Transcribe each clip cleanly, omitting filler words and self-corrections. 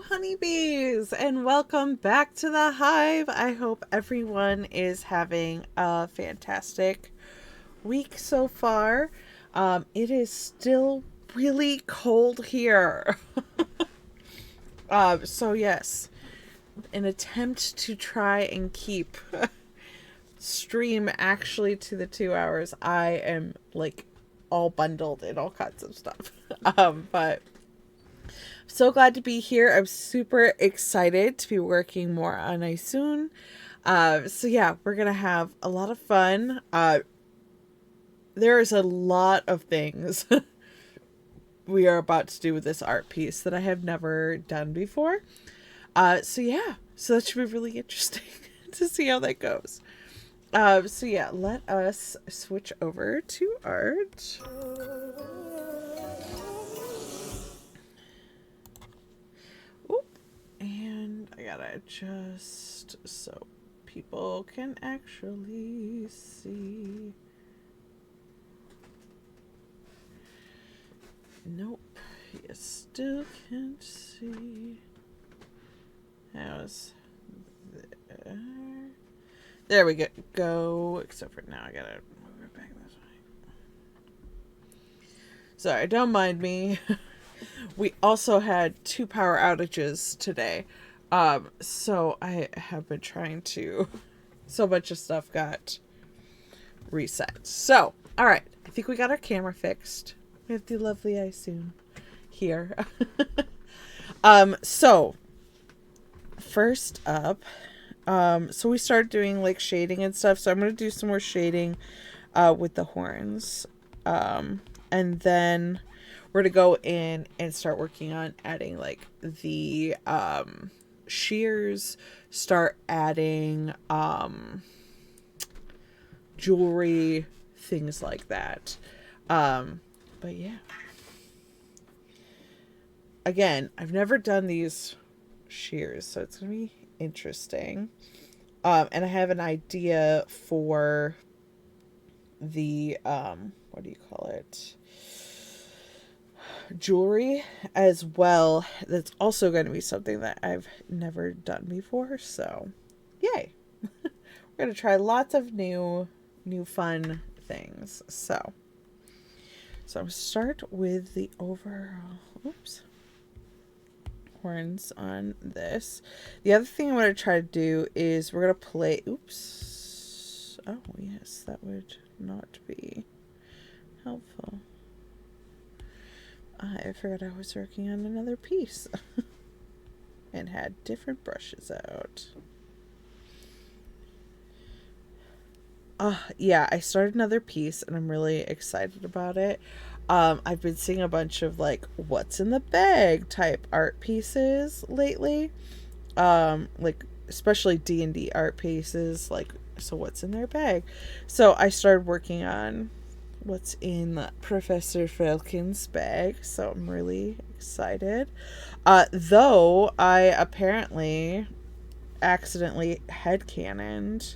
honeybees, and welcome back to the hive. I hope everyone is having a fantastic week so far. It is still really cold here. So yes, an attempt to try and keep stream actually to the 2 hours. I am like all bundled in all kinds of stuff. But so glad to be here. I'm super excited to be working more on Aysun. So yeah, we're gonna have a lot of fun. There is a lot of things we are about to do with this art piece that I have never done before. So yeah, so that should be really interesting to see how that goes. So yeah, let us switch over to art. And I gotta adjust so people can actually see. Nope, you still can't see. How's there? There we go. Except for now, I gotta move it back this way. Sorry, don't mind me. We also had 2 power outages today. So I have been trying to... So much of stuff got reset. So, alright. I think we got our camera fixed. We have the lovely Aysun here. So, first up... so we started doing, like, shading and stuff. So I'm going to do some more shading with the horns. And then... we're going to go in and start working on adding like the shears, start adding jewelry, things like that. But yeah. Again, I've never done these shears, so it's going to be interesting. And I have an idea for the, what do you call it? Jewelry as well. That's also going to be something that I've never done before, so yay. We're going to try lots of new fun things. So I'm going to start with the overall horns on this. The other thing I'm going to try to do is we're going to play oh yes, that would not be helpful. I forgot I was working on another piece and had different brushes out. Yeah, I started another piece and I'm really excited about it. I've been seeing a bunch of like what's in the bag type art pieces lately. Like especially D&D art pieces, like so what's in their bag. So I started working on what's in Professor Falcon's bag, so I'm really excited. Though I apparently accidentally headcanoned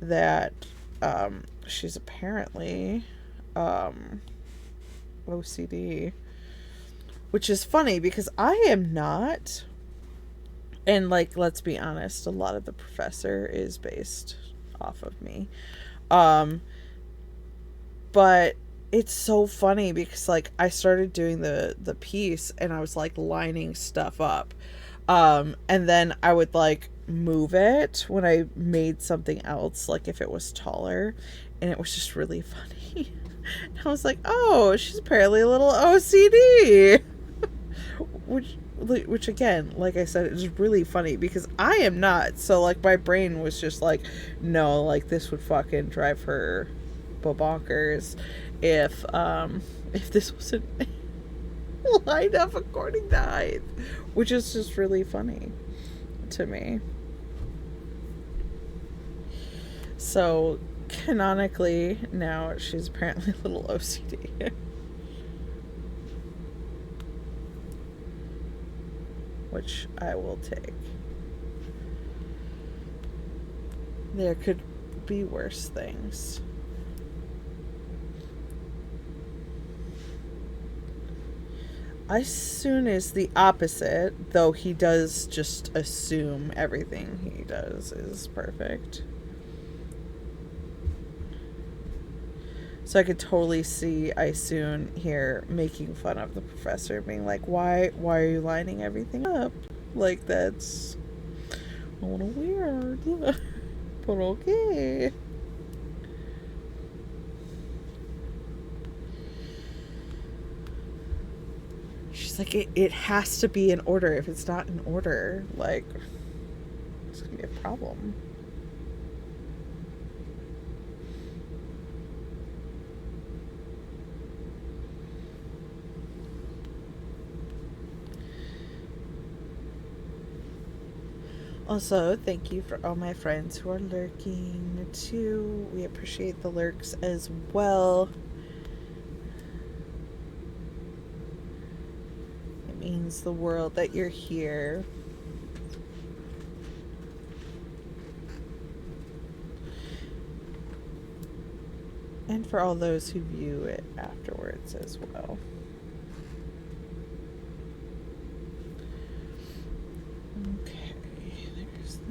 that she's apparently OCD, which is funny because I am not. And like, let's be honest, a lot of the Professor is based off of me. But it's so funny because like I started doing the piece and I was like lining stuff up. And then I would like move it when I made something else, like if it was taller, and it was just really funny. And I was like, oh, she's apparently a little OCD. Which again, like I said, is really funny because I am not. So like my brain was just like, no, like this would fucking drive her bonkers if this wasn't lined up according to height, which is just really funny to me. So canonically now she's apparently a little OCD. Which I will take. There could be worse things. Aysun is the opposite, though he does just assume everything he does is perfect. So I could totally see Aysun here making fun of the professor, being like, why are you lining everything up? Like, that's a little weird. But okay. She's like, it has to be in order. If it's not in order, like, it's gonna be a problem. Also, thank you for all my friends who are lurking too. We appreciate the lurks as well. It means the world that you're here. And for all those who view it afterwards as well. Okay, there's that.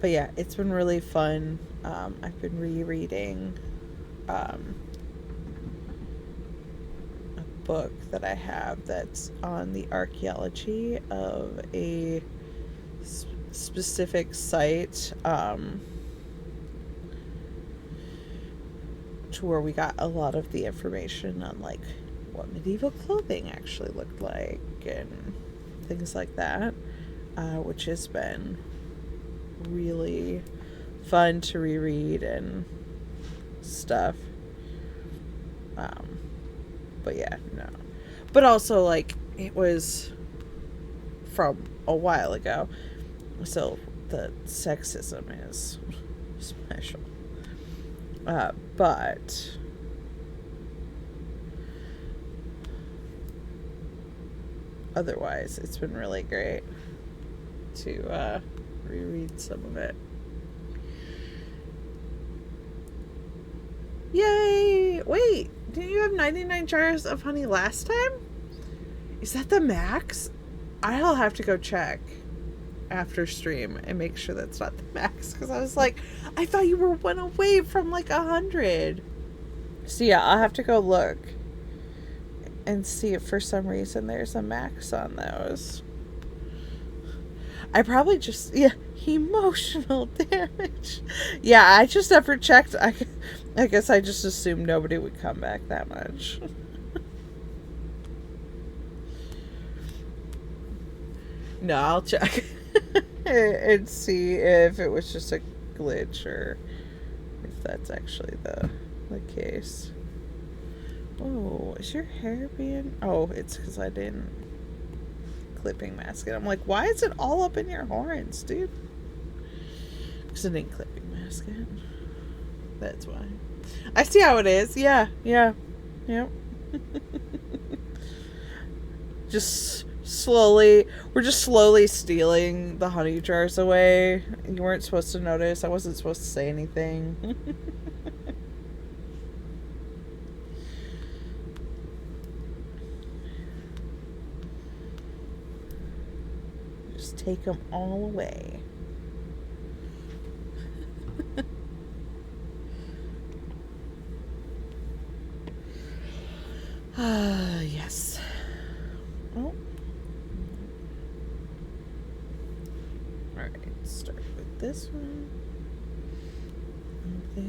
But yeah, it's been really fun. I've been rereading a book that I have that's on the archaeology of a specific site, to where we got a lot of the information on like what medieval clothing actually looked like and things like that, which has been really fun to reread and stuff. But yeah, no. But also, like, it was from a while ago, so the sexism is special. But otherwise, it's been really great to reread some of it. Yay! Wait, didn't you have 99 jars of honey last time? Is that the max? I'll have to go check after stream and make sure that's not the max, because I was like, I thought you were one away from like 100. So yeah, I'll have to go look and see if for some reason there's a max on those. I probably just, yeah, emotional damage. Yeah, I just never checked. I guess I just assumed nobody would come back that much. No, I'll check and see if it was just a glitch or if that's actually the case. Oh, is your hair being... Oh, it's because I didn't clipping mask it. I'm like, why is it all up in your horns, dude? Because I didn't clipping mask it. That's why. I see how it is. Yeah. Yep. We're just slowly stealing the honey jars away. You weren't supposed to notice. I wasn't supposed to say anything. Just take them all away. Yes. Oh. Alright, start with this one. There.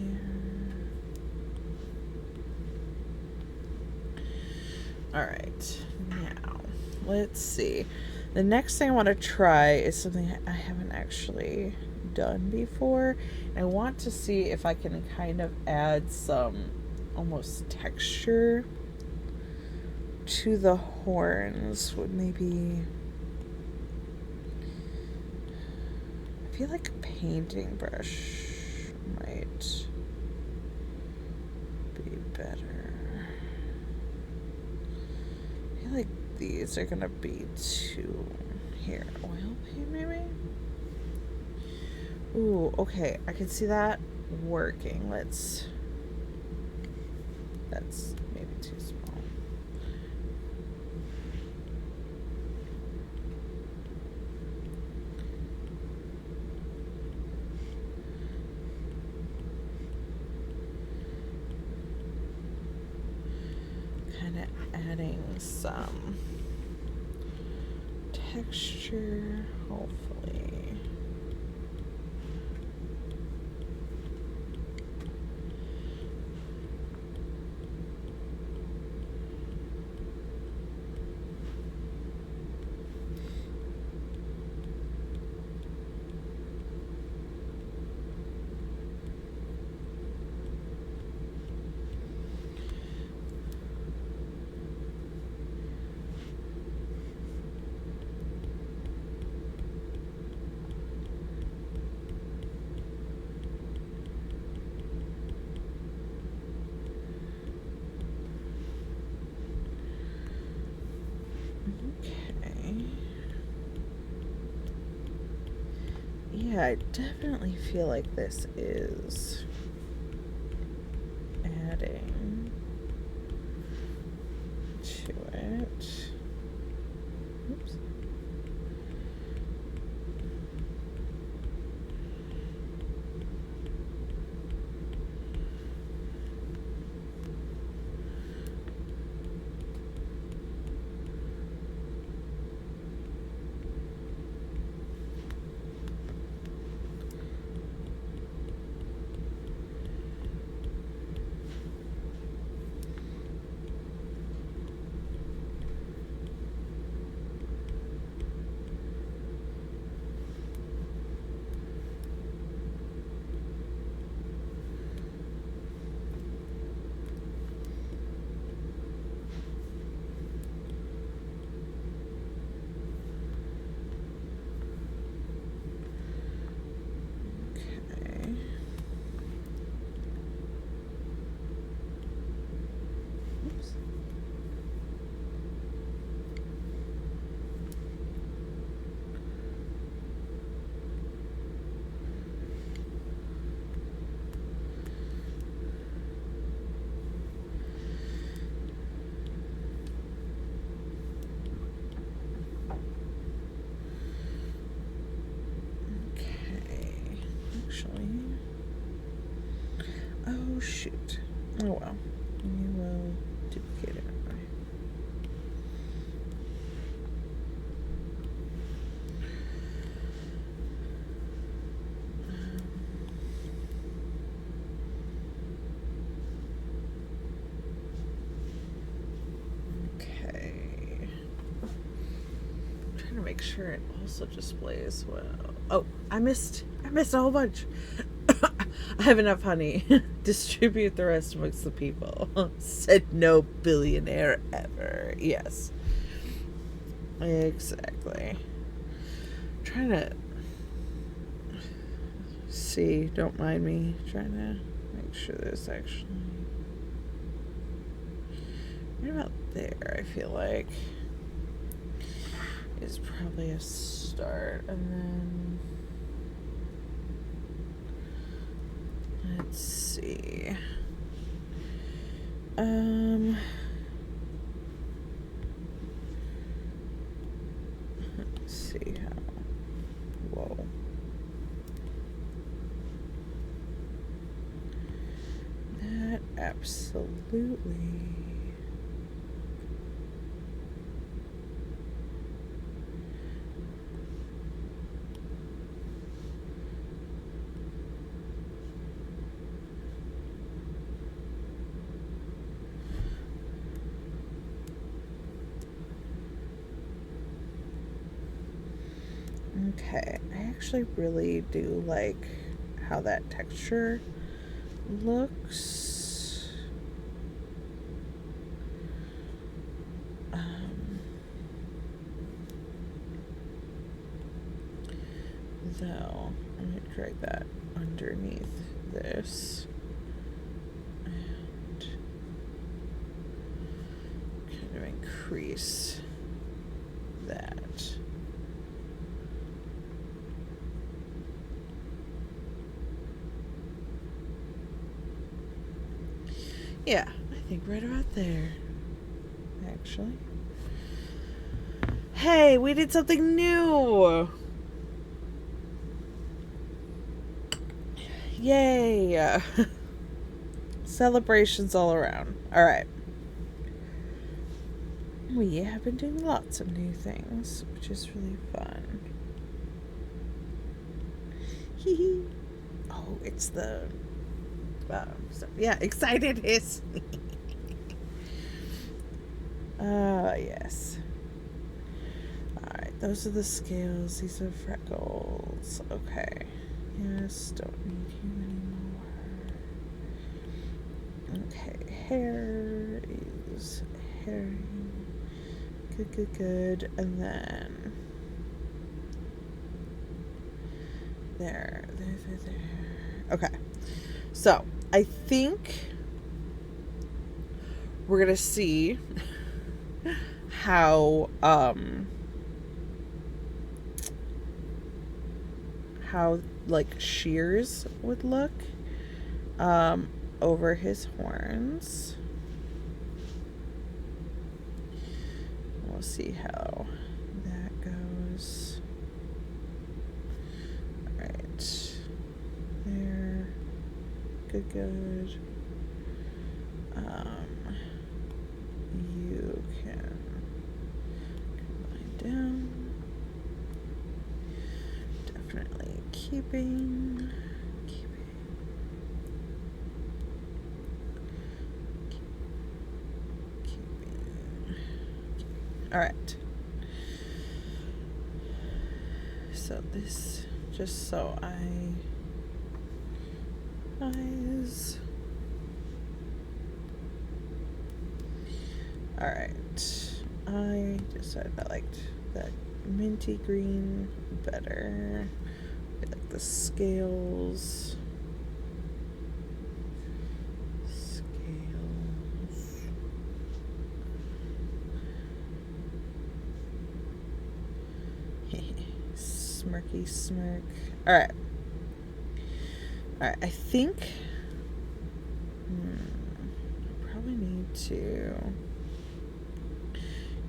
Alright, now, let's see. The next thing I want to try is something I haven't actually done before. I want to see if I can kind of add some almost texture to the horns. Would maybe... I feel like a painting brush might be better. these are gonna be too. Here, oil paint maybe? Ooh, okay, I can see that working. That's maybe too small. Kind of adding some texture, hopefully. Yeah, I definitely feel like this is adding to it. Oops. Oh shoot. Oh well. We will duplicate it. Okay. I'm trying to make sure it also displays well. Oh, I missed a whole bunch. I have enough honey. Distribute the rest amongst the people. Said no billionaire ever. Yes. Exactly. I'm trying to see, don't mind me. Trying to make sure this actually. Right about there, I feel like, is probably a start. And then let's see. Let's see how. Whoa. That absolutely. Okay, I actually really do like how that texture looks. Though, I'm going to drag that underneath this and kind of increase Yeah, I think right about there, actually. Hey, we did something new! Yay! Celebrations all around. Alright. We have been doing lots of new things, which is really fun. Hee hee. Oh, it's the... yeah, excited hiss. Yes. Alright, those are the scales. These are freckles. Okay. Yes, don't need you anymore. Okay, hair is hairy. Good, good, good. And then... There. Okay. So, I think we're going to see how like shears would look over his horns. We'll see how that goes. All right, there, good. You can lie down. Definitely keeping. All right. So this, just so eyes. All right. I decided I liked that minty green better. I like the scales. Smirky smirk. Alright. I think I probably need to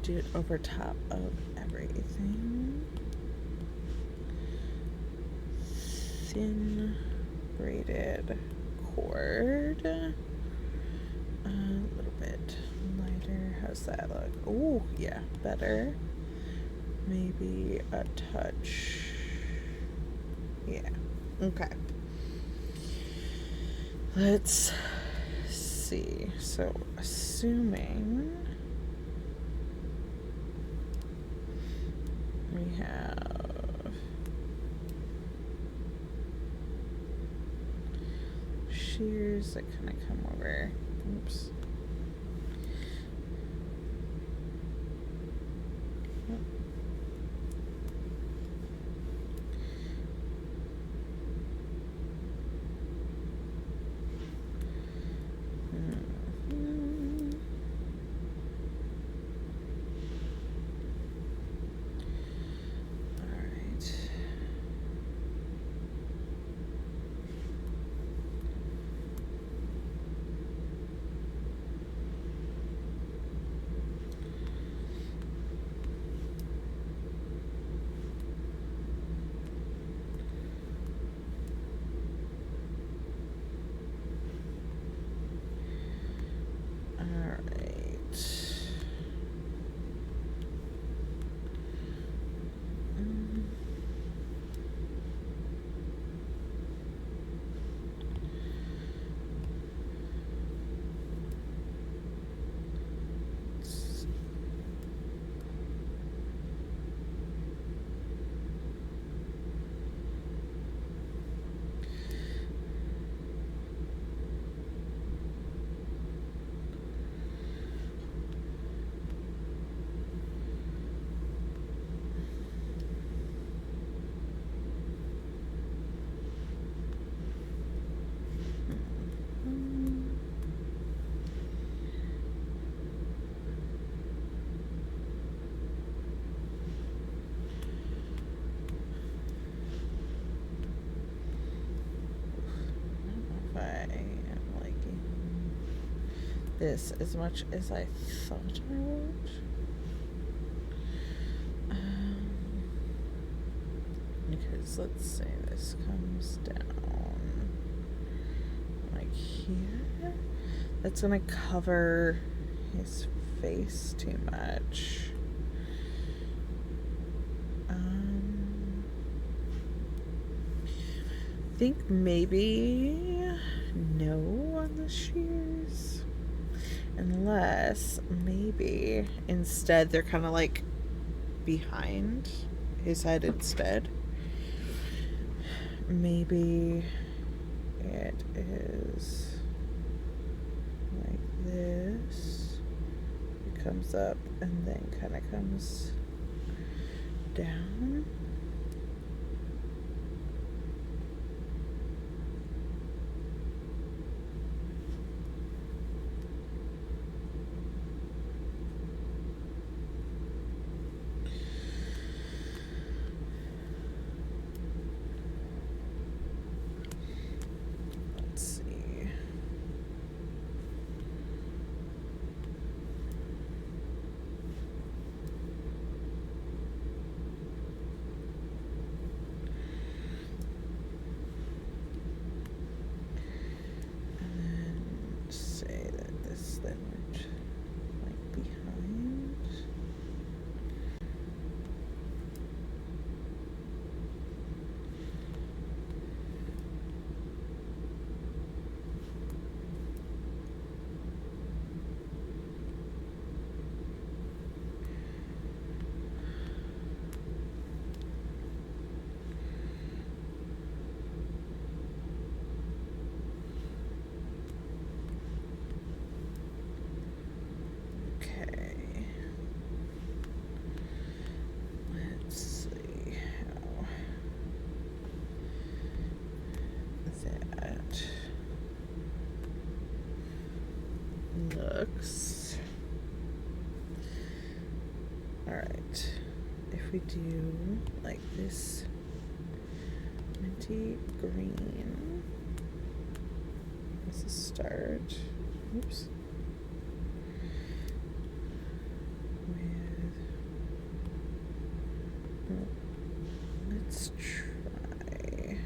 do it over top of everything. Thin braided cord. A little bit lighter. How's that look? Oh, yeah, better. Maybe a touch. Yeah. Okay. Let's see. So, assuming we have shears that kind of come over. Oops. this as much as I thought I would. Because let's say this comes down like here. That's gonna cover his face too much. I think maybe no on the shears. Unless maybe instead they're kind of like behind his head instead. Maybe it is like this. It comes up and then kind of comes down. Looks. Alright, if we do like this minty green as a start, oops, with, let's try,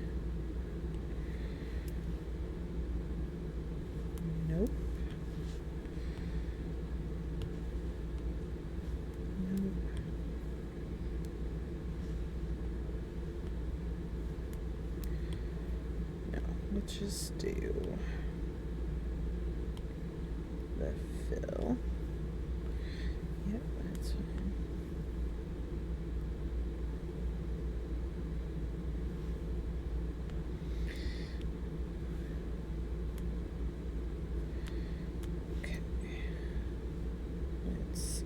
nope. Just do the fill. Yep, that's fine. Okay. Let's see.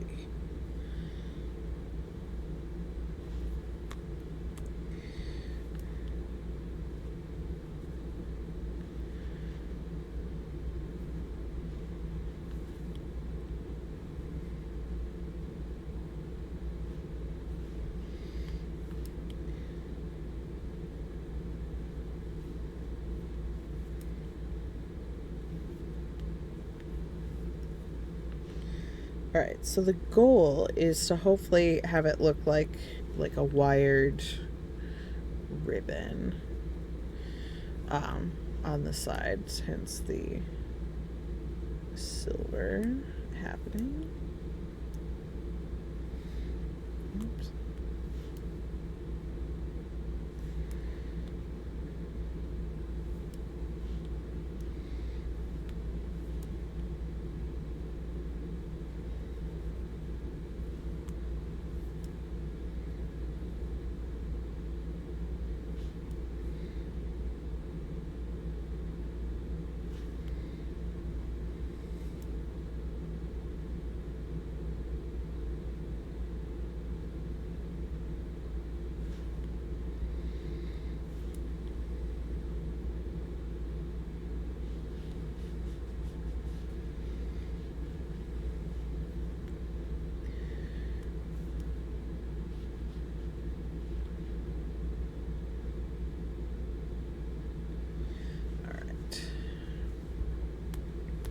Alright, so the goal is to hopefully have it look like a wired ribbon on the sides, hence the silver happening. Oops.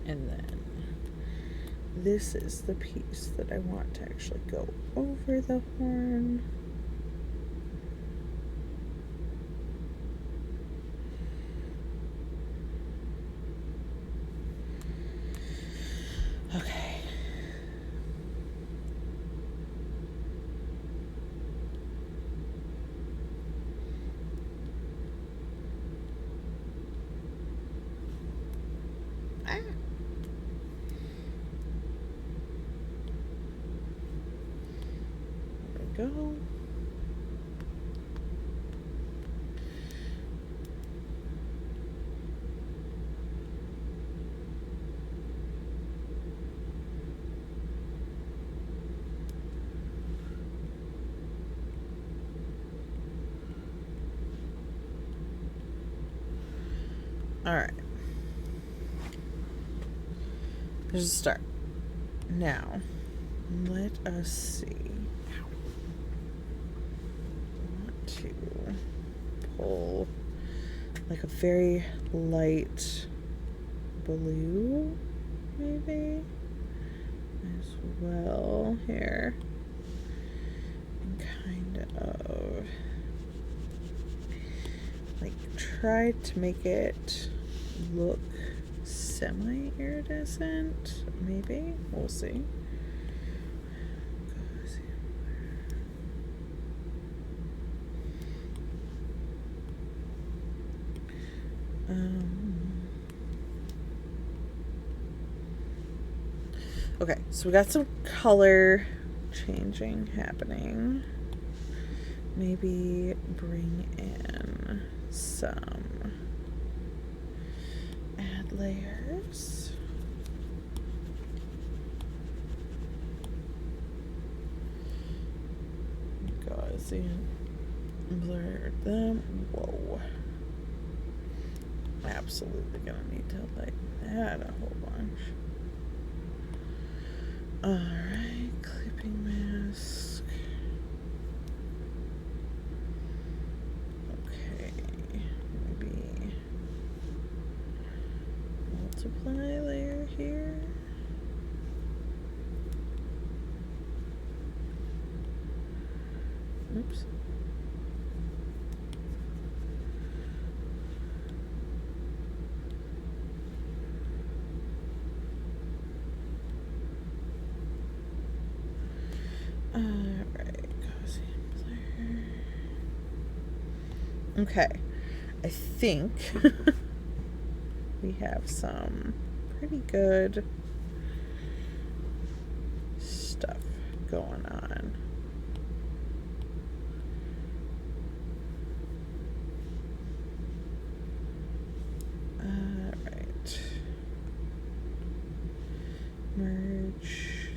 And then this is the piece that I want to actually go over the horn. Okay. Go. All right. There's a start. Now, let us see. To pull like a very light blue, maybe as well here, and kind of like try to make it look semi-iridescent, maybe. We'll see. Okay, so we got some color changing happening. Maybe bring in some add layers. Gaussian blur them. Whoa. Absolutely gonna need to lighten that a whole bunch. Alright, clipping mask. Okay, maybe multiply layer here. Oops. Alright, Gaussian blur. Okay, I think we have some pretty good stuff going on. Alright. Merge.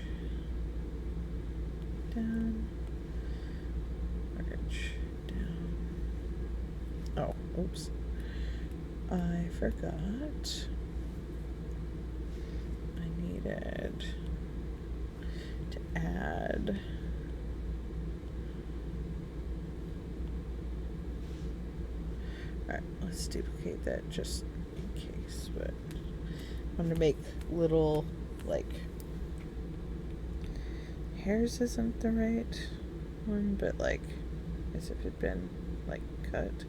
Down, merge, down. Oh, oops. I forgot. I needed to add alright, let's duplicate that just in case, but I'm gonna make little like hairs isn't the right one, but like as if it'd been like cut.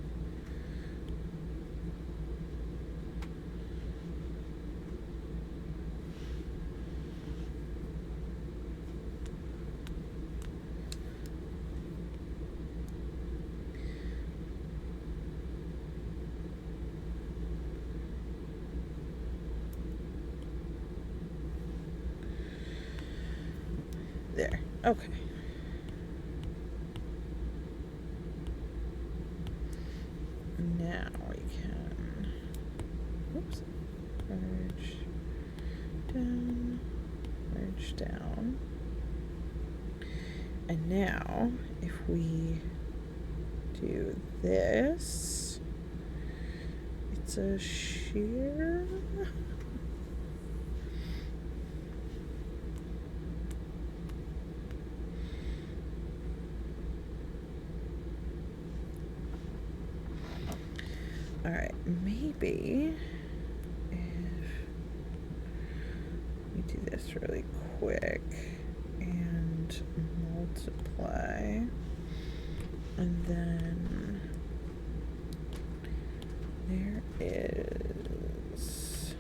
There. Okay. Now we can, oops, merge down. And now if we do this, it's a sheer. Alright, maybe if we do this really quick and multiply, and then there is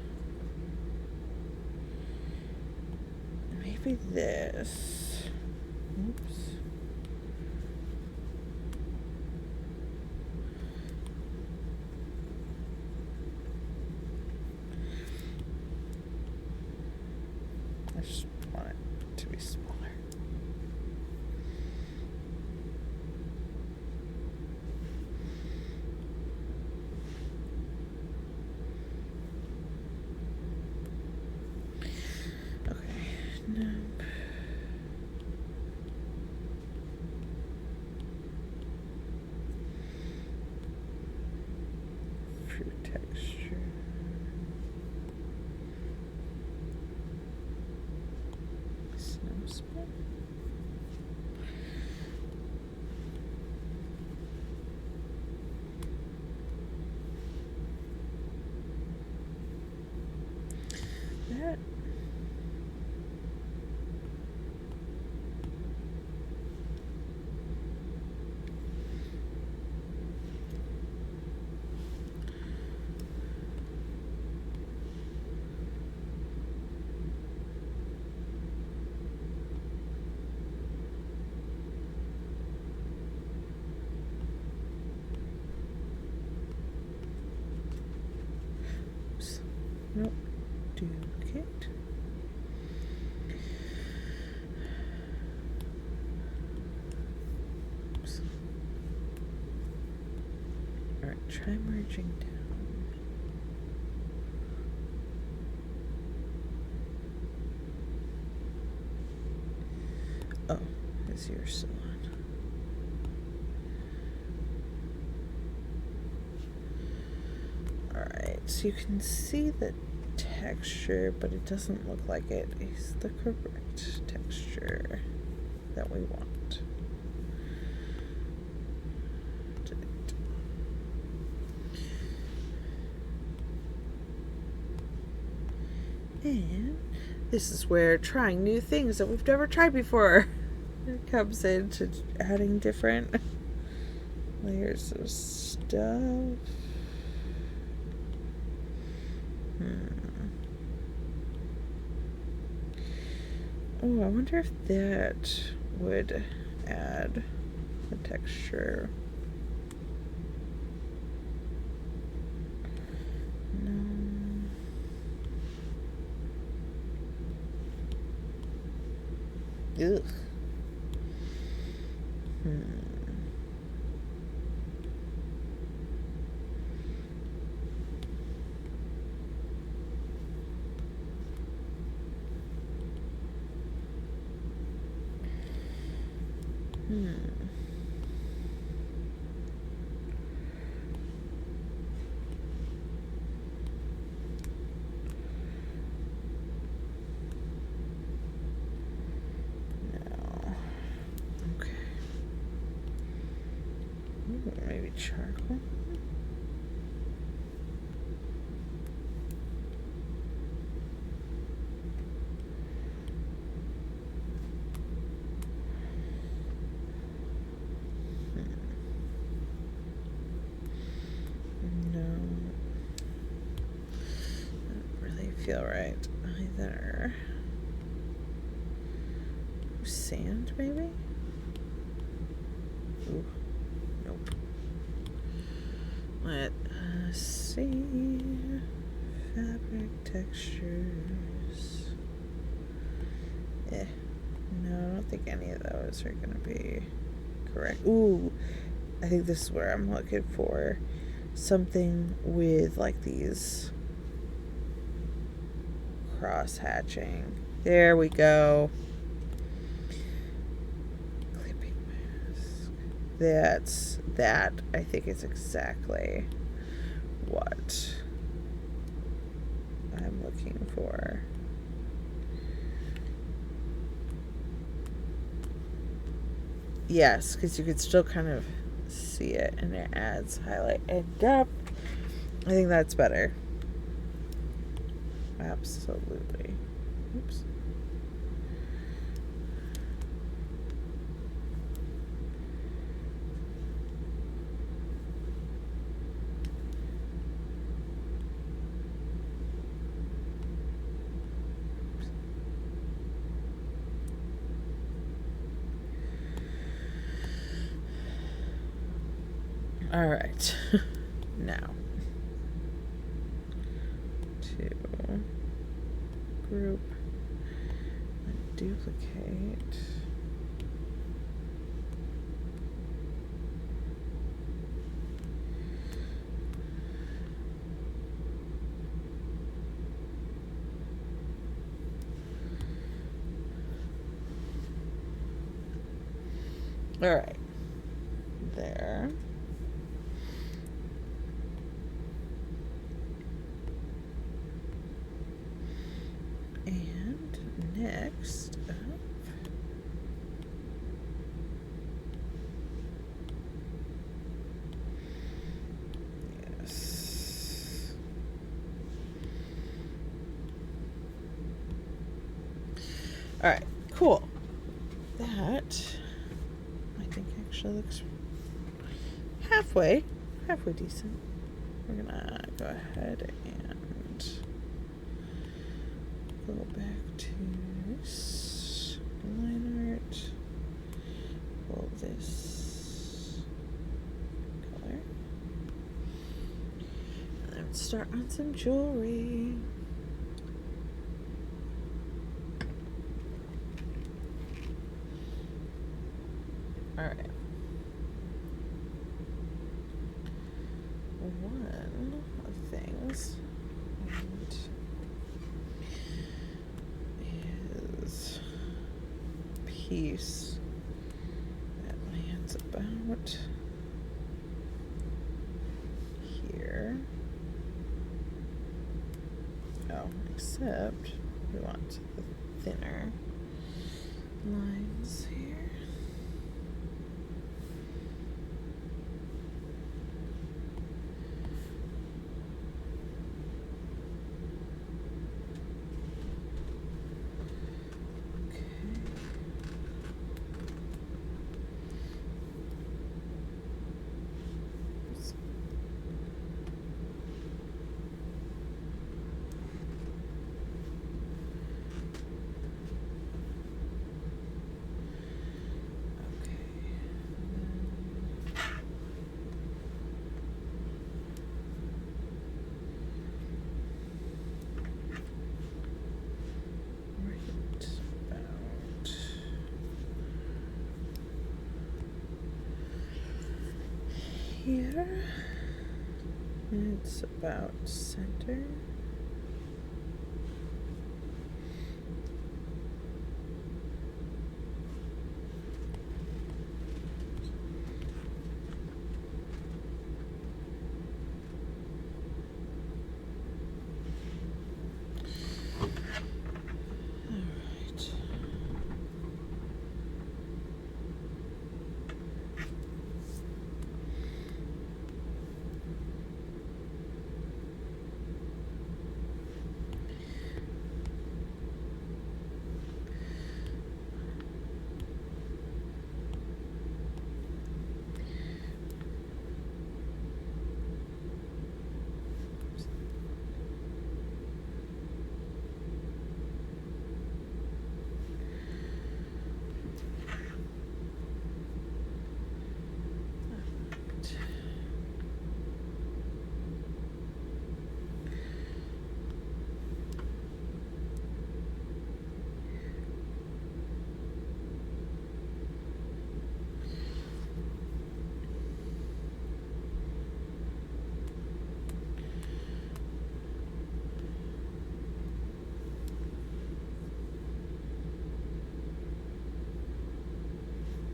maybe this. Oops. I just want it to be smaller. Okay, no. Fruit texture. Snowspan. That nope. Duplicate. Oops. Alright, try merging down. Oh, is yours still on? Alright, so you can see the texture, but it doesn't look like it is the correct texture that we want. And this is where trying new things that we've never tried before comes into adding different layers of stuff. Oh, I wonder if that would add the texture. No. Ugh. Maybe charcoal. No, doesn't really feel right either. Sand, maybe? Ooh, nope. Let us see. Fabric textures. No, I don't think any of those are gonna be correct. Ooh, I think this is where I'm looking for something with like these cross hatching. There we go. Clipping mask. That I think is exactly what I'm looking for. Yes, because you could still kind of see it, and it adds highlight and depth. I think that's better. Absolutely. Oops. All right. Now, to group and duplicate. All right. There. And next up, yes. All right, cool. That I think actually looks halfway decent. We're gonna go ahead and go back to line art, pull this color, and then start on some jewelry. All right. One of the things is piece that lands about here. Oh, except we want the thinner lines here. Here, it's about center.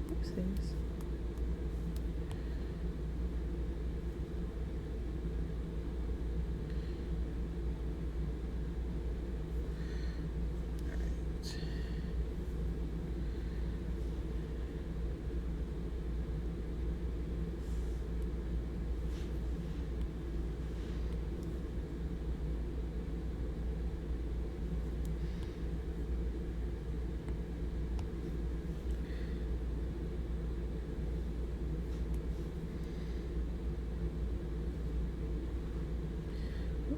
Oopsies.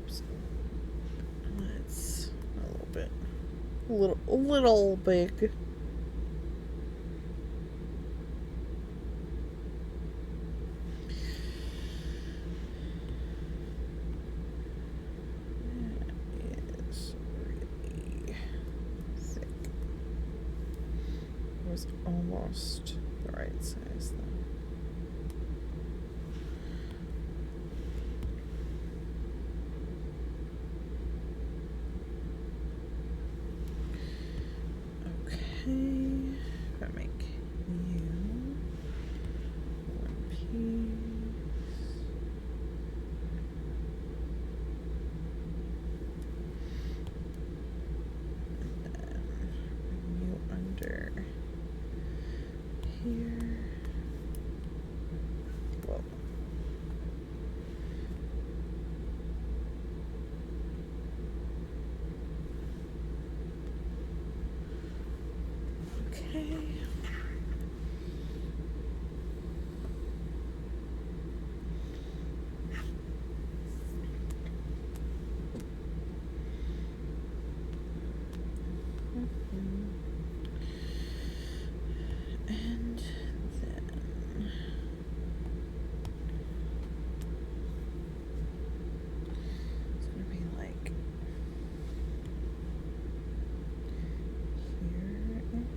Oops. That's a little bit, a little big. That is really thick. It was almost the right size though. If I make you one piece, and then bring you under here. Whoa. Okay. And then it's gonna be like here-ish.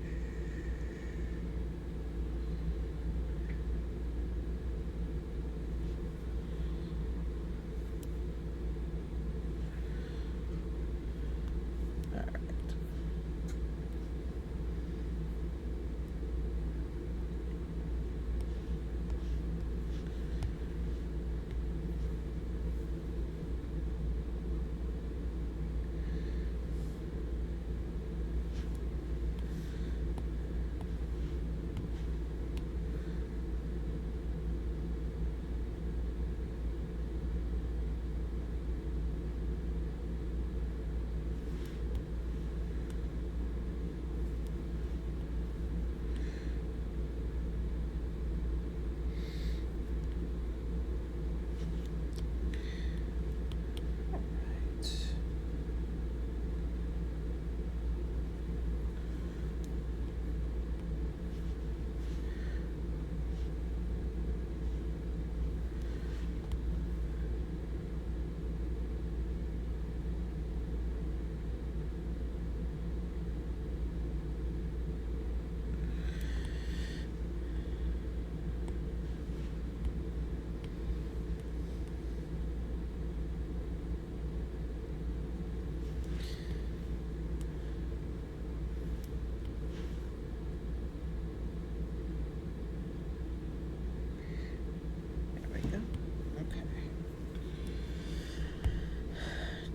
All right.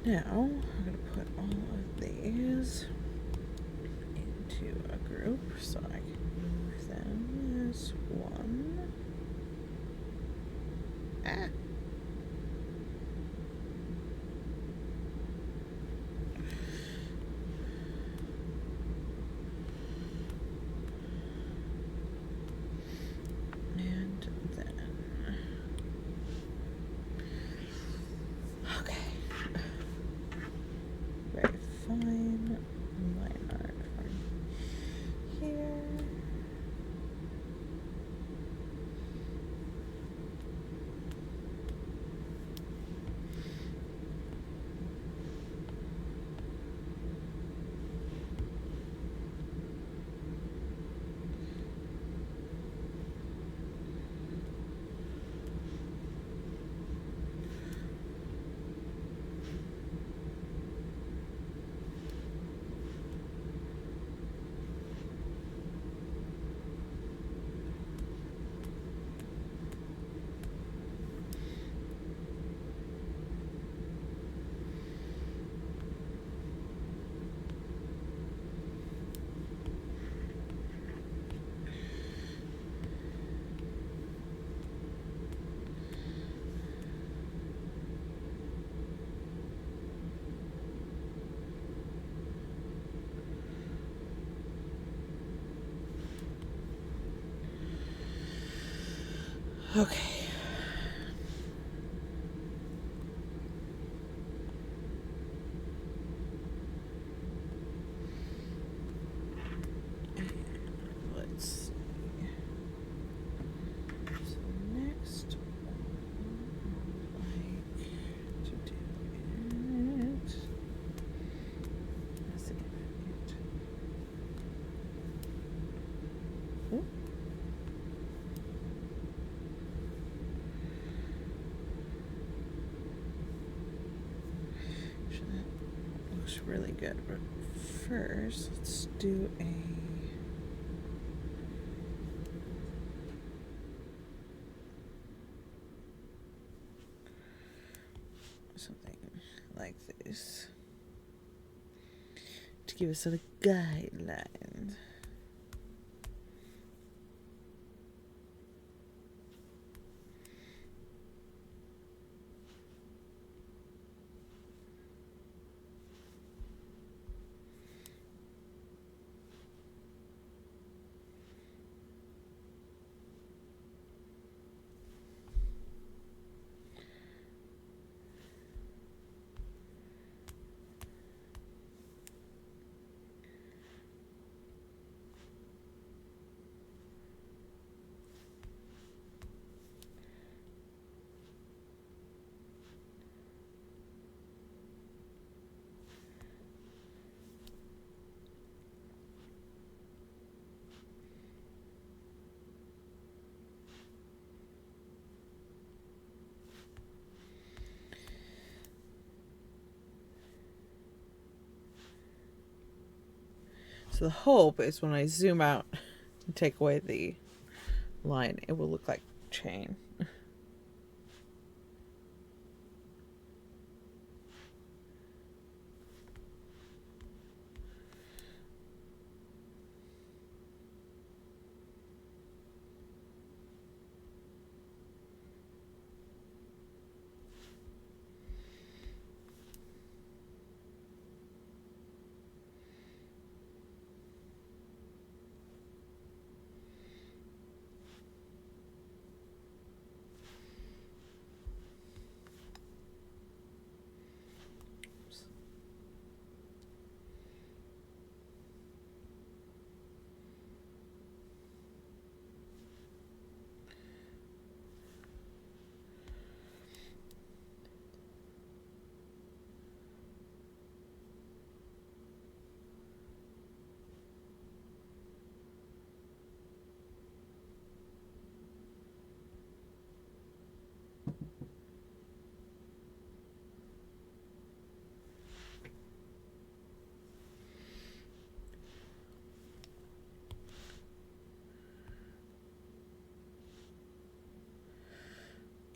Now, I'm going to put all of these into a group so I can move them as one. Ah! And then... Okay. Very fine line art from here. Okay. really good. But first, let's do a... something like this to give us a guideline. So the hope is when I zoom out and take away the line, it will look like chain.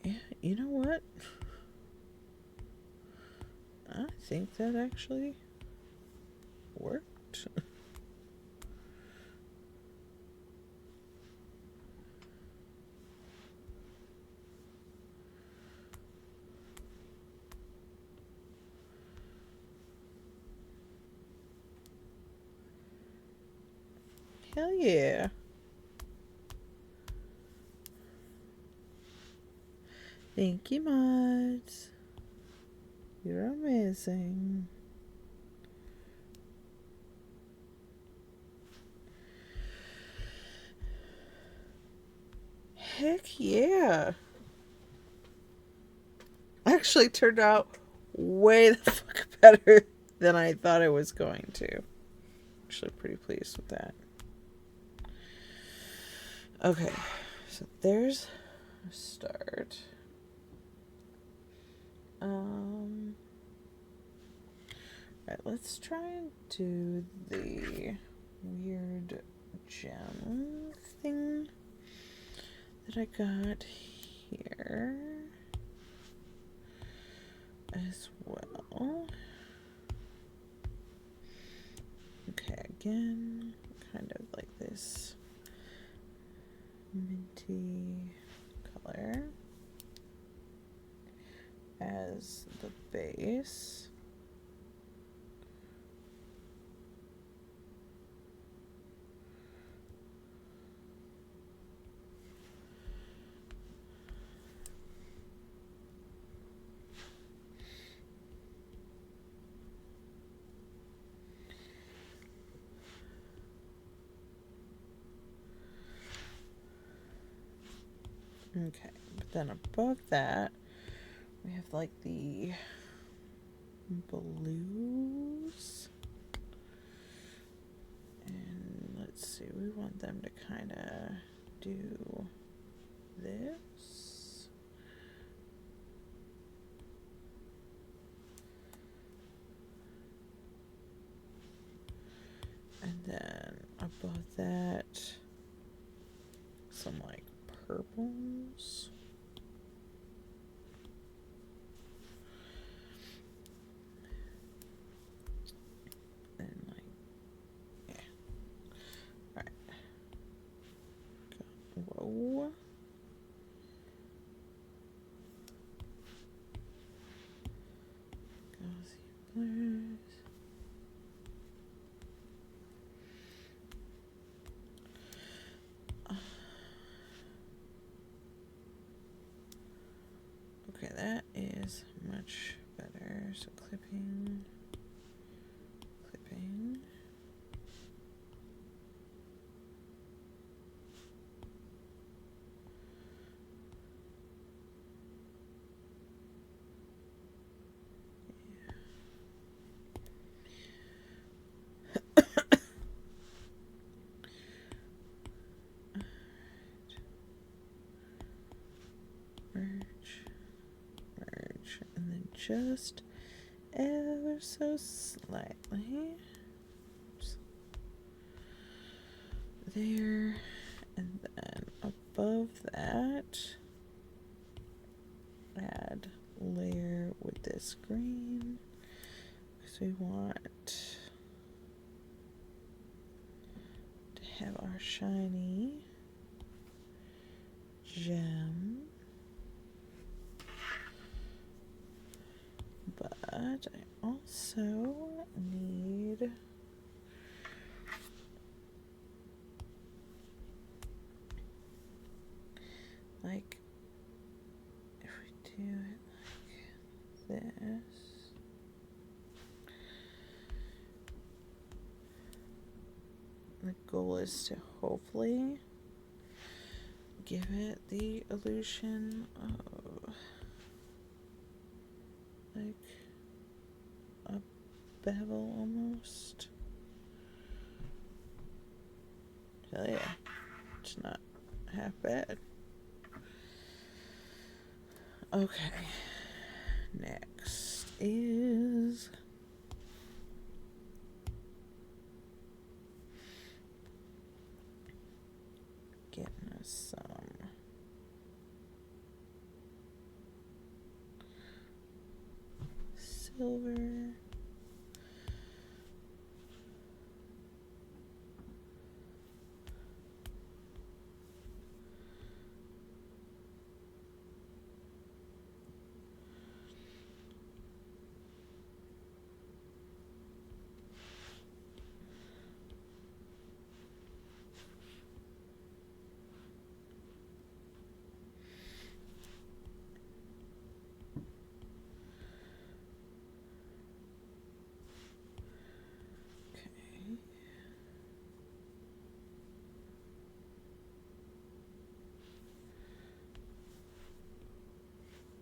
Yeah, you know what? I think that actually worked. Hell yeah. Thank you, mods. You're amazing. Heck yeah. Actually turned out way the fuck better than I thought it was going to. Actually pretty pleased with that. Okay, so there's a start. Right, let's try and do the weird gem thing that I got here as well. Okay, again, kind of like this minty color as the base. Okay, but then above that, we have like the blues. And let's see, we want them to kind of do this. purples. And like, yeah. Alright. Whoa. Gauzy blurs. Okay, that is much better. So clipping. Merge, and then just ever so slightly. Oops. There, and then above that, add layer with this green, because we want to have our shiny gem. But I also need like, if we do it like this, the goal is to hopefully give it the illusion of like a bevel almost. Hell yeah, it's not half bad. Okay, next is getting us some silver.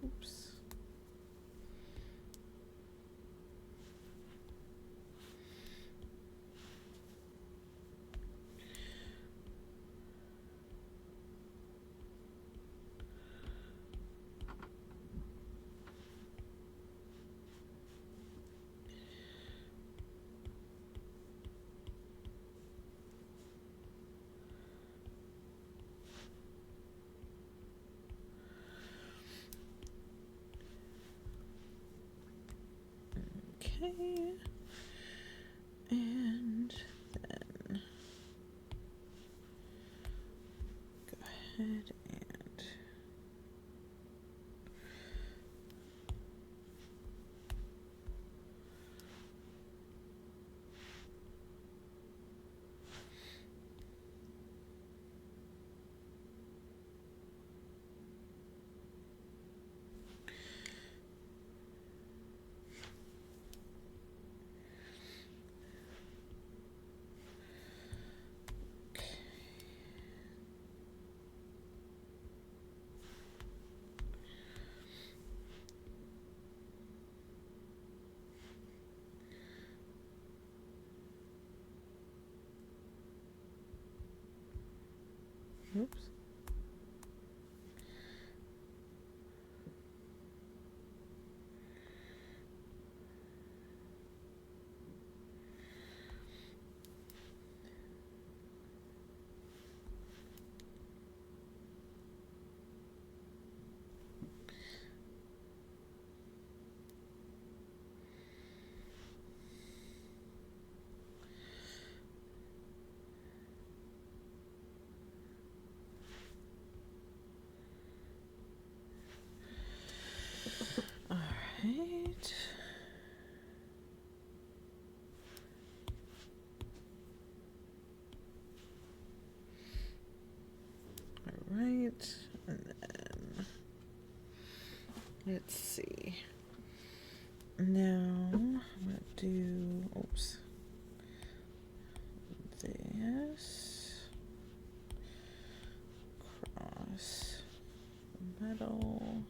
Oops. Okay. And then go ahead and oops. right. All right. And then let's see. Now I'm gonna do, oops, this cross metal.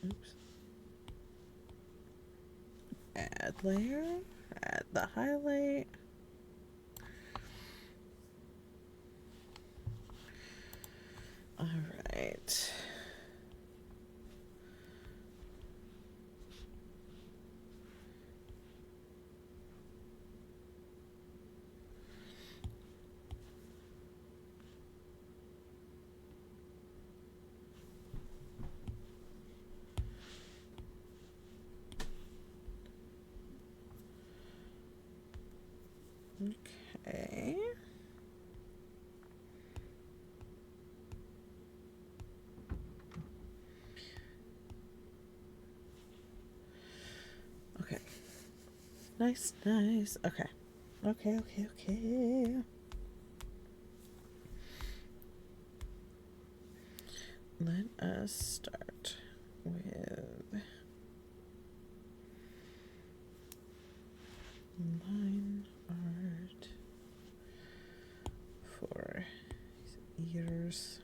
Oops. Add layer, add the highlight. All right. Okay. Okay. Nice, nice. Okay. Okay, okay, okay. Let us start with line art for ears.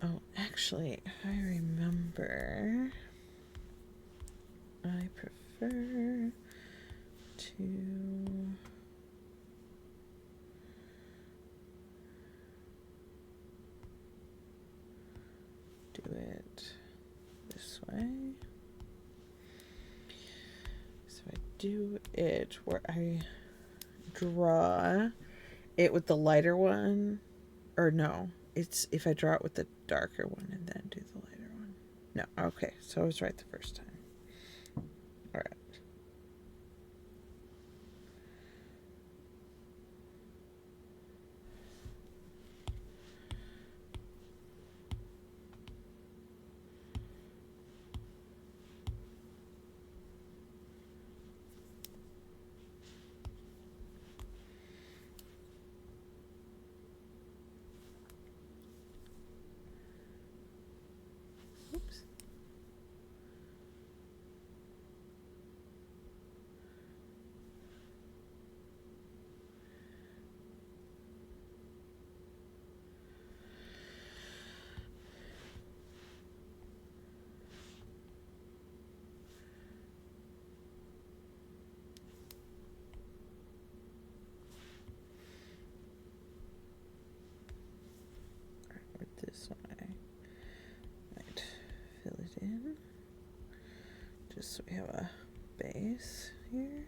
Oh, actually, I remember I prefer to do it this way. So I do it where I draw it with the lighter one, or no, it's if I draw it with the darker one and then do the lighter one. No, okay, so I was right the first time. All right. Oops. This one I might fill it in just so we have a base here.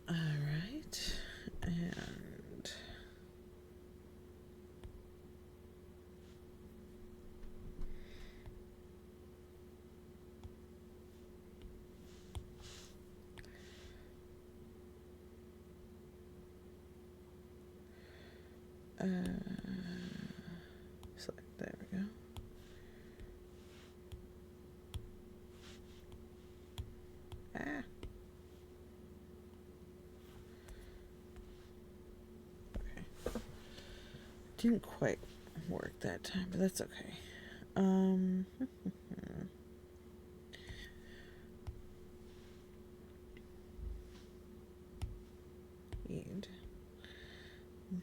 All right, and select, there we go. Ah. Okay. Didn't quite work that time, but that's okay.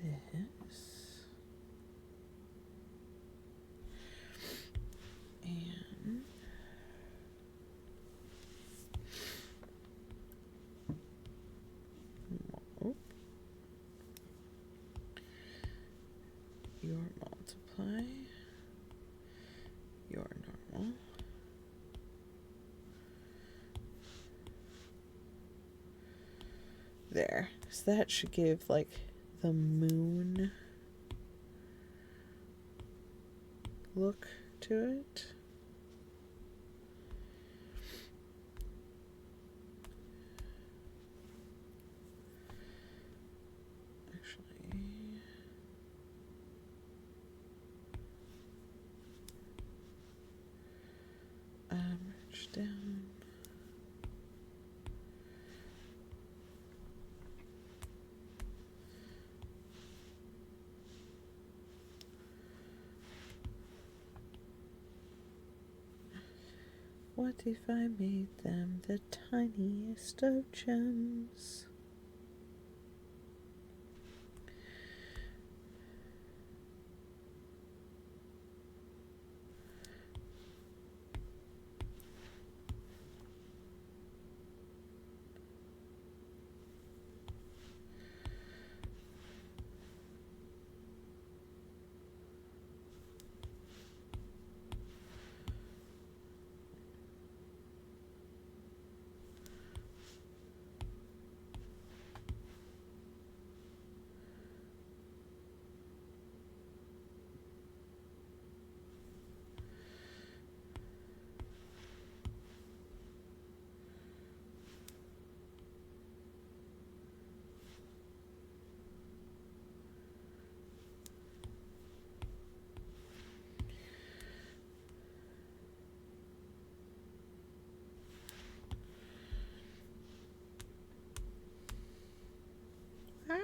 this. And your multiply, your normal. There. So that should give like the moon look to it. Actually, merge down. What if I made them the tiniest of gems? Ah.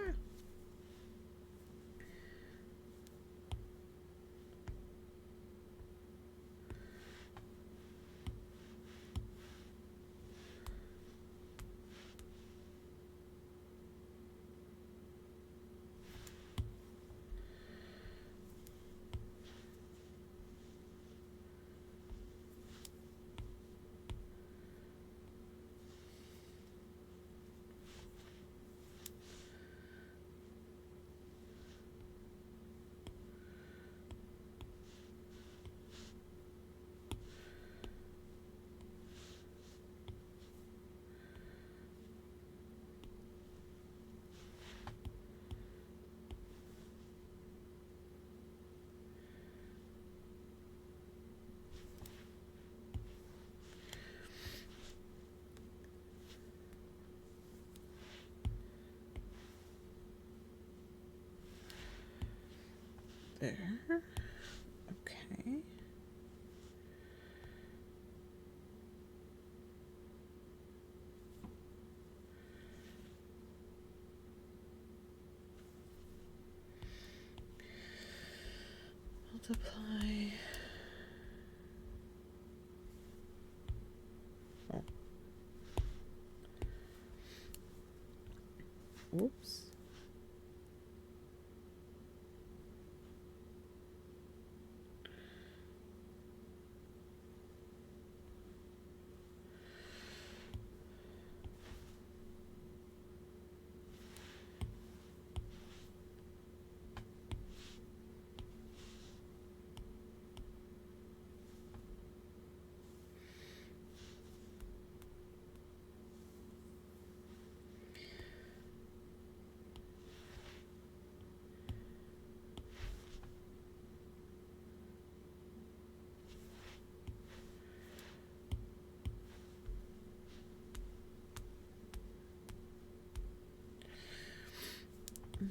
There. Okay. Multiply. Oh. Whoops.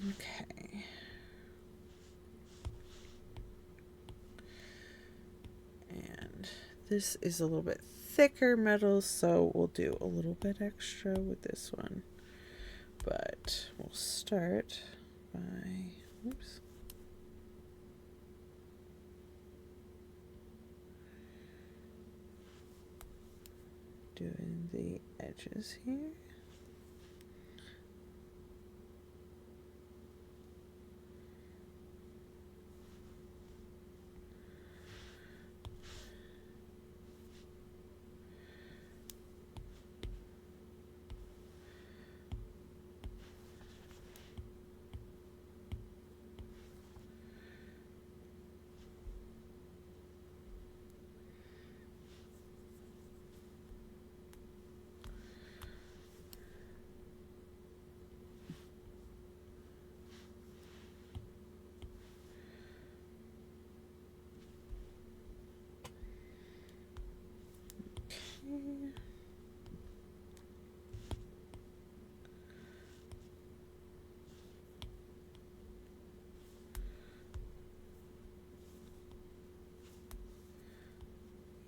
Okay. And this is a little bit thicker metal, so we'll do a little bit extra with this one. But we'll start by, oops. Doing the edges here.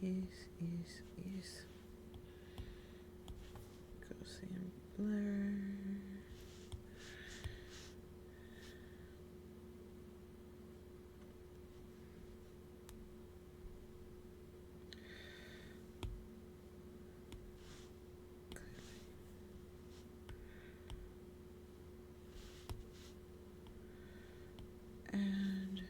Ease. Gaussian blur. And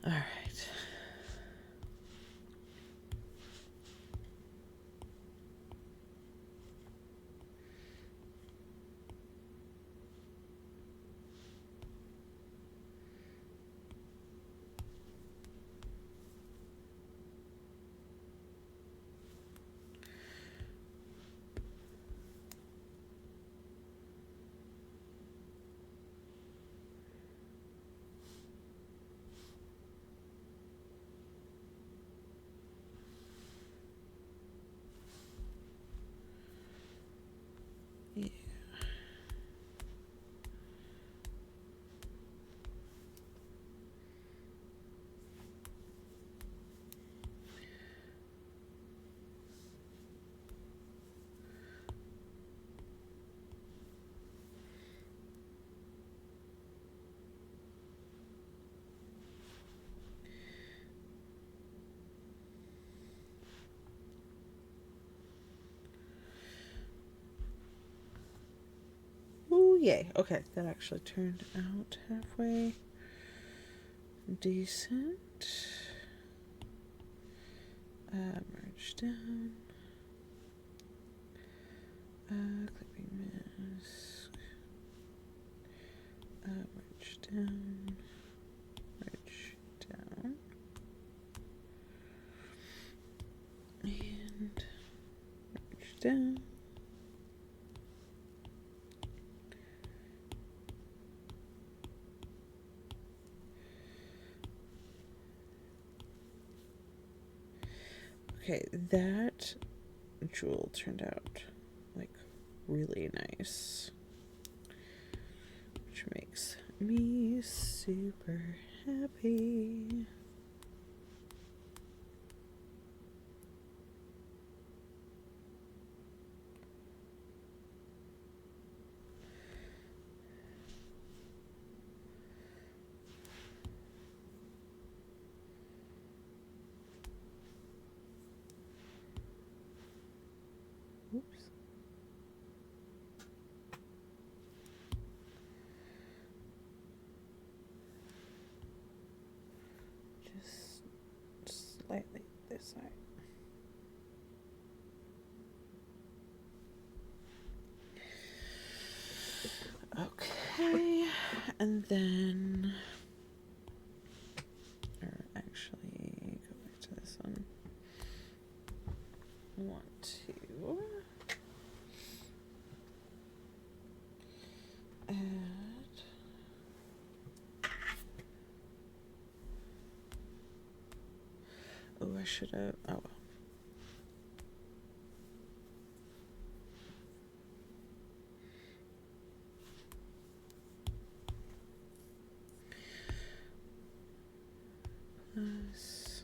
all right. Yeah. Ooh, yay. Okay, that actually turned out halfway decent. Merge down. Clipping mask. Merge down. Merge down. And merge down. Okay, that jewel turned out like really nice, which makes me super happy. Oops. Just slightly this side. Okay, and then, or actually, go back to this one. I want to add. Oh, I should have. Oh, well. Plus.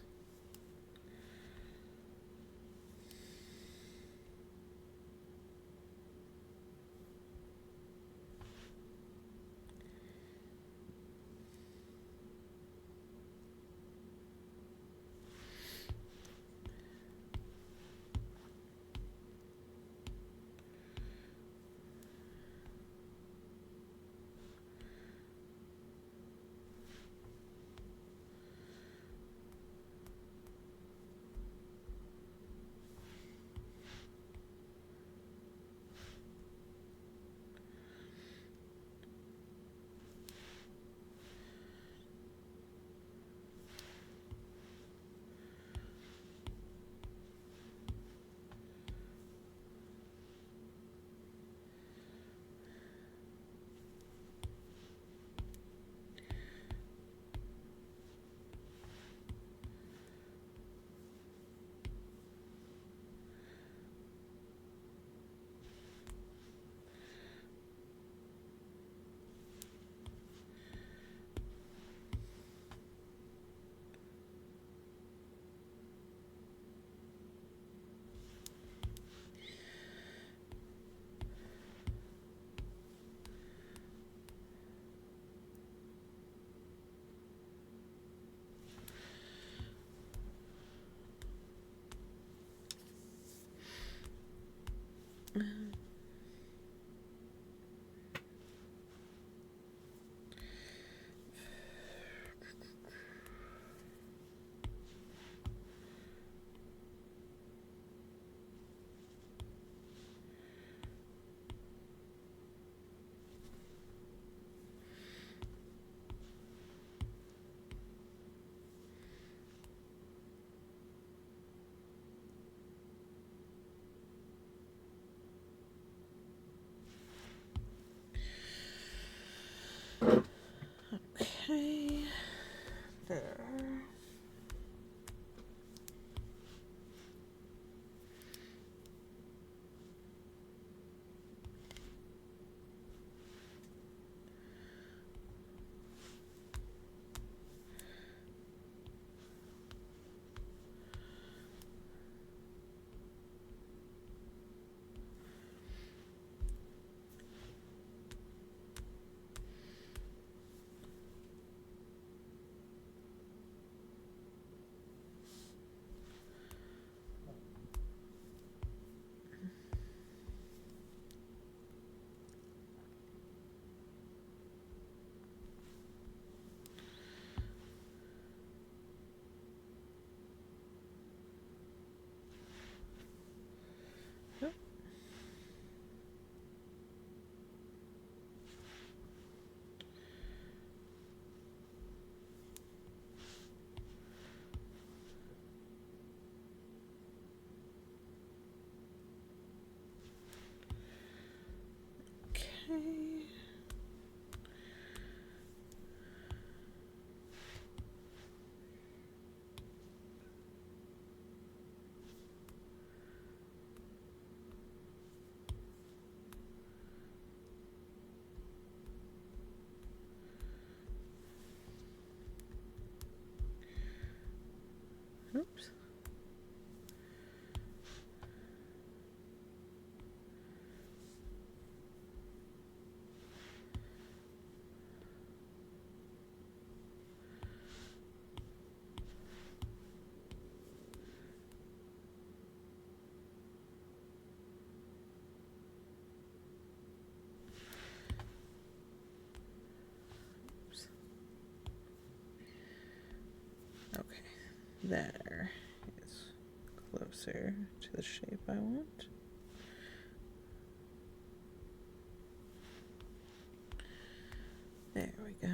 Okay, there is closer to the shape I want. There we go.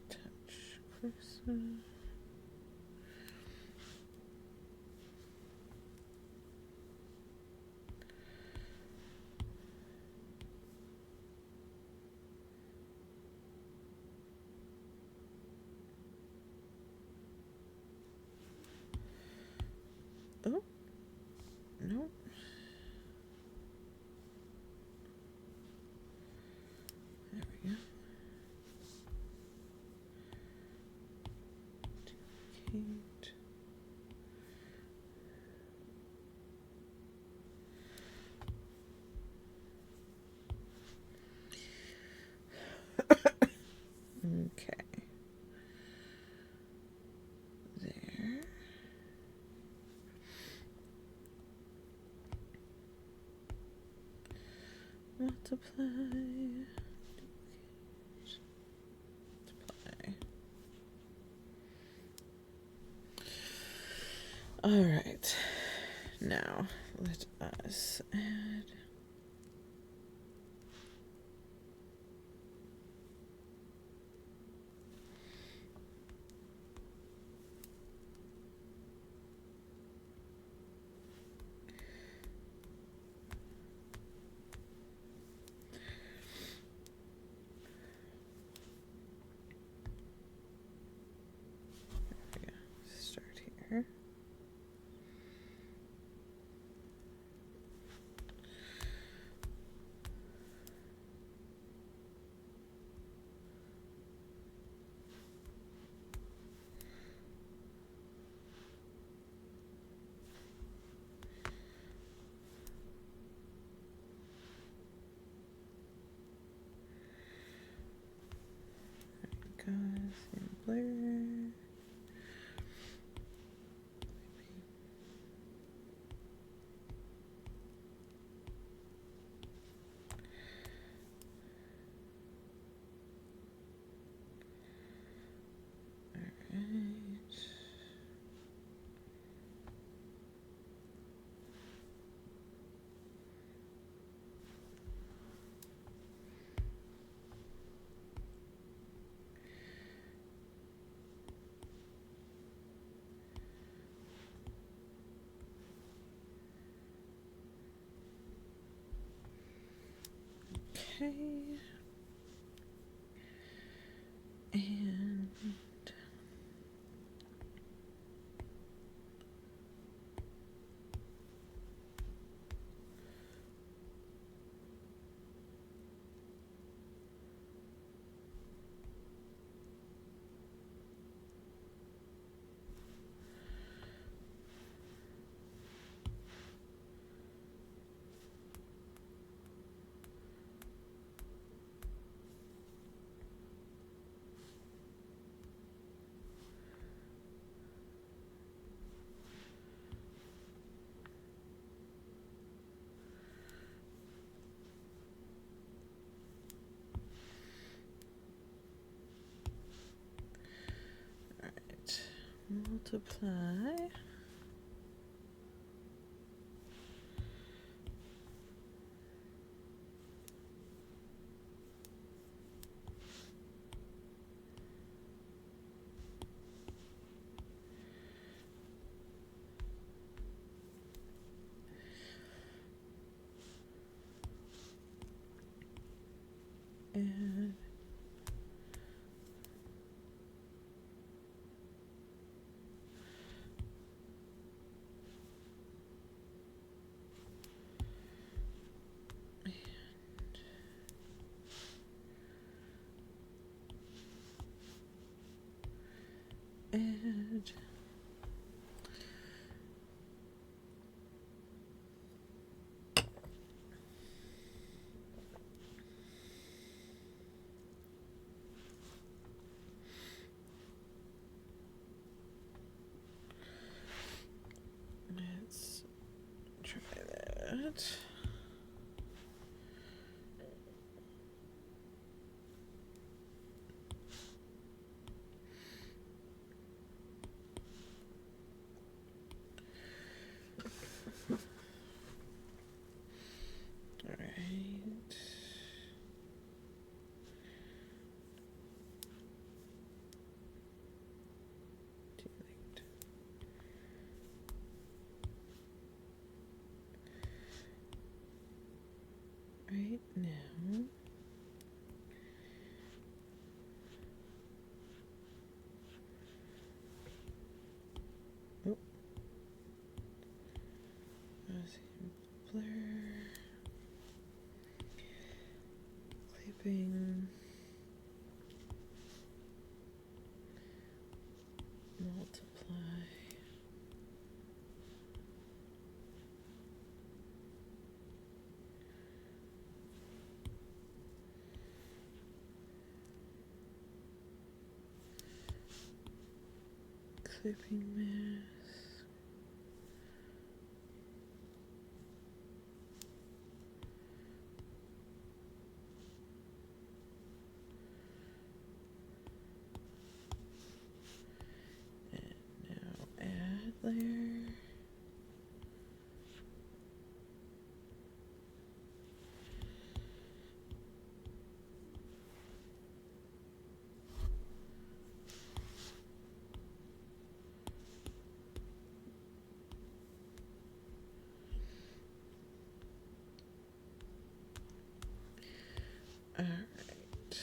Touch cursor. Oh, no. There we go. Duplicate. Okay. There. Multiply. Multiply. All right. Now let us add. Start here. Guys in blur. Okay. And multiply. And add. Let's try that. Right now, oh, blur, clipping, multiply. Clipping mask. And now add layer. All right.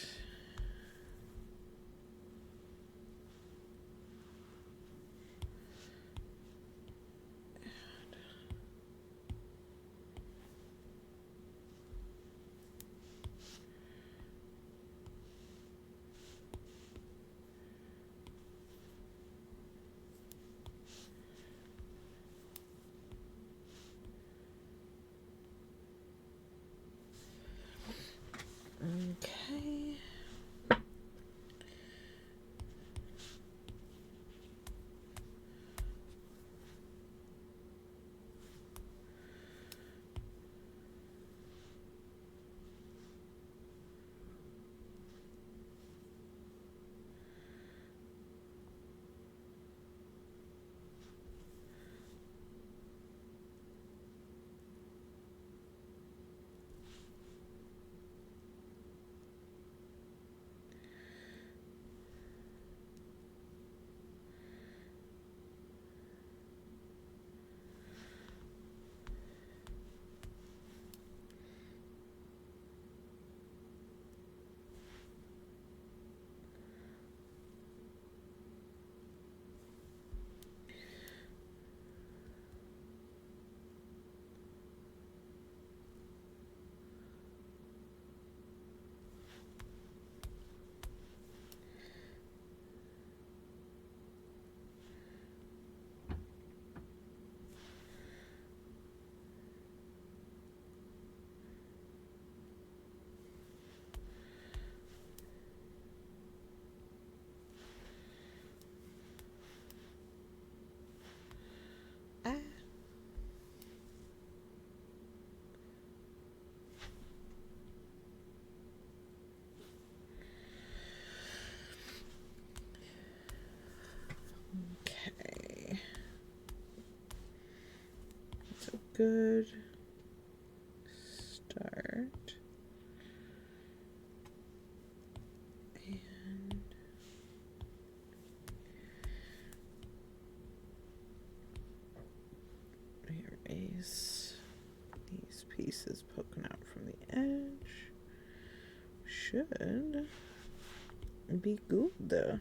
Okay. Ah. Okay. That's a good start. And erase these pieces poking out from the edge. Should be good.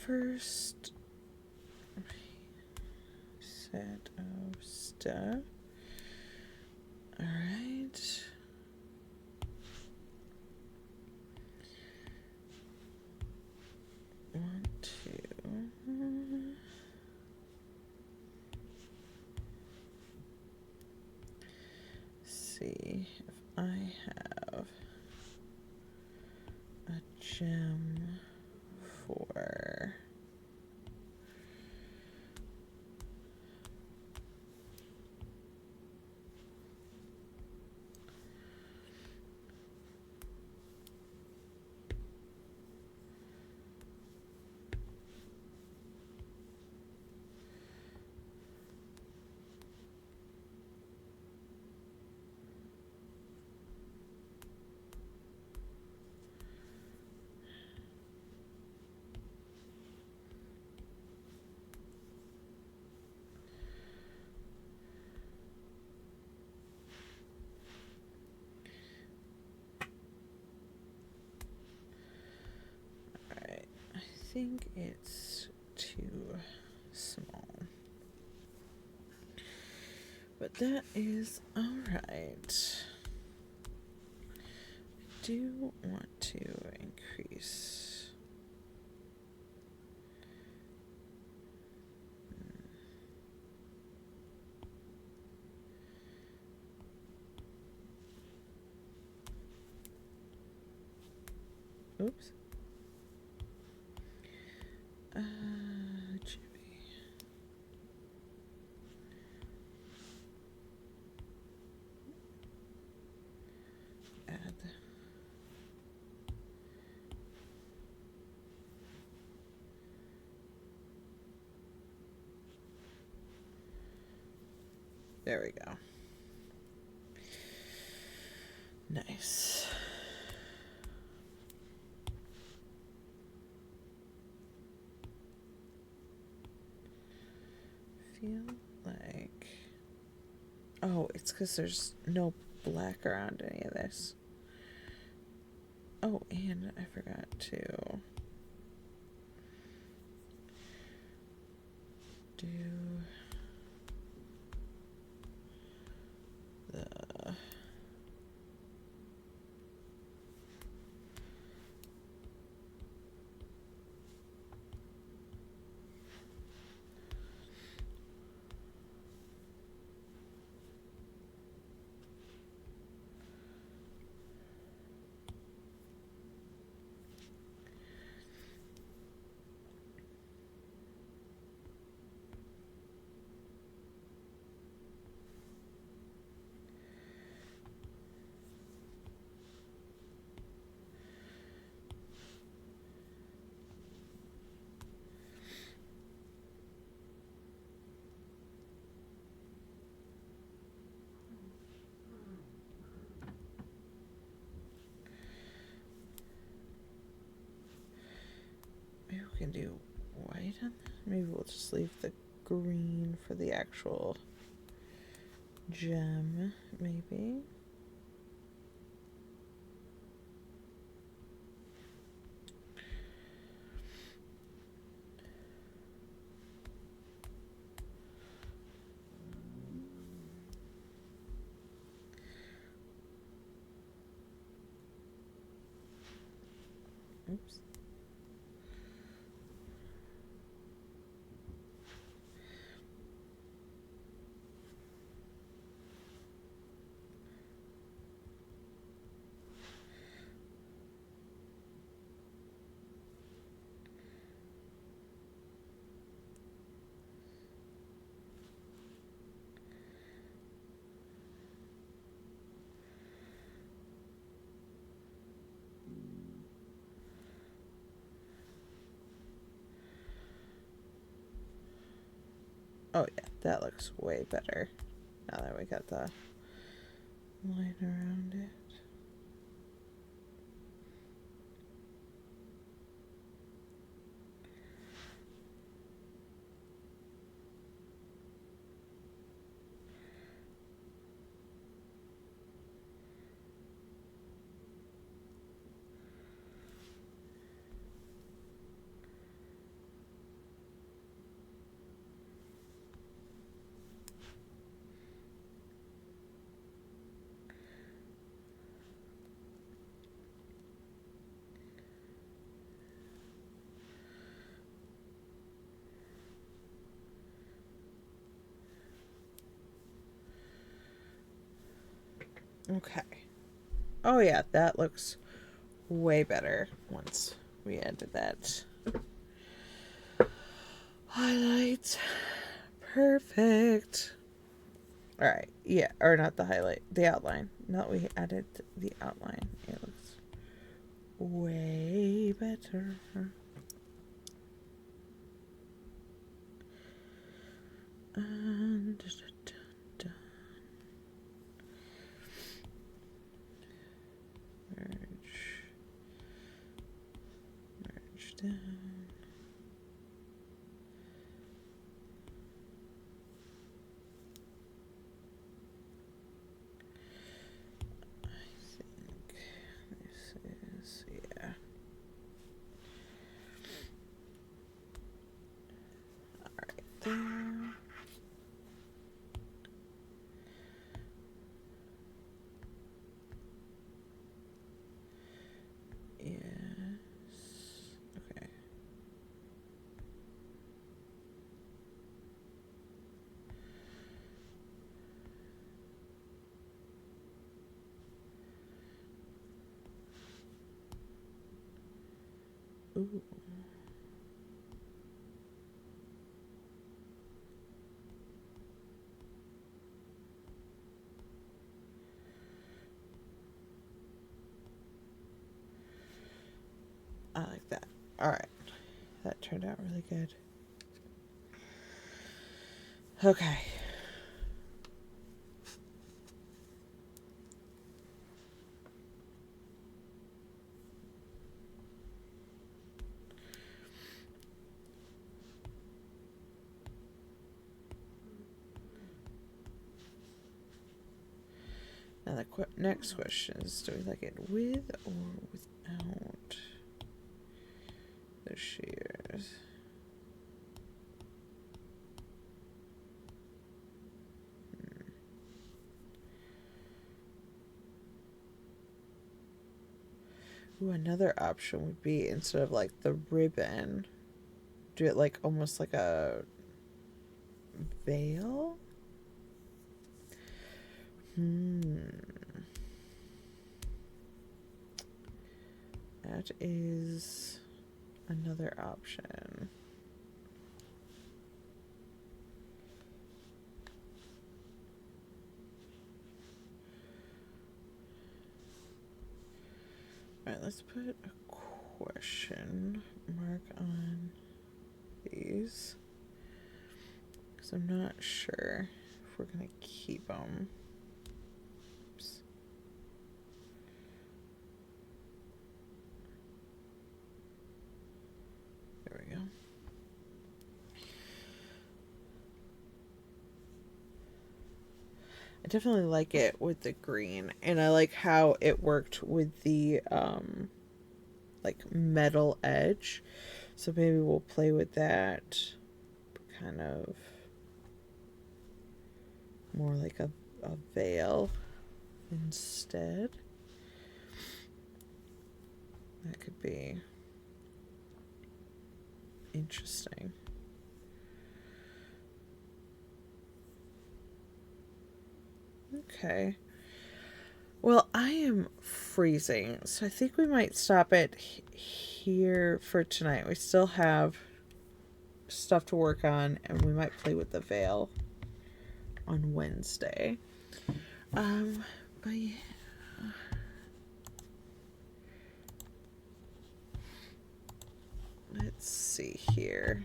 first set of stuff. All right. One, two. See if I have a gem for I think it's too small. But that is alright. I do want to increase. Oops. Chibi. Add. There we go. Nice. Feel like, oh, it's because there's no black around any of this. Oh, and I forgot to do the maybe we can do white on that. Maybe we'll just leave the green for the actual gem, maybe. Oops. Oh yeah, that looks way better now that we got the line around it. Okay. Oh yeah, that looks way better once we added that highlight. Perfect. All right. Yeah, or not the highlight, the outline. Now that we added the outline, it looks way better. And merge down. There. Yes. Okay. Ooh. I like that. All right. That turned out really good. Okay. Now the next question is, do we like it with or without the shears? Ooh, another option would be, instead of like the ribbon, do it like almost like a veil. That is another option. Alright, let's put a question mark on these, because I'm not sure if we're going to keep them. Oops. There we go. I definitely like it with the green, and I like how it worked with the like metal edge. So maybe we'll play with that kind of more like a veil instead. That could be interesting. Okay. Well, I am freezing, so I think we might stop it here for tonight. We still have stuff to work on, and we might play with the veil on Wednesday. But yeah. Let's see here.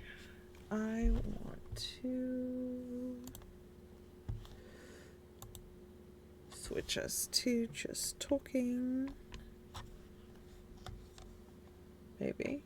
I want to switch us to just talking. Maybe.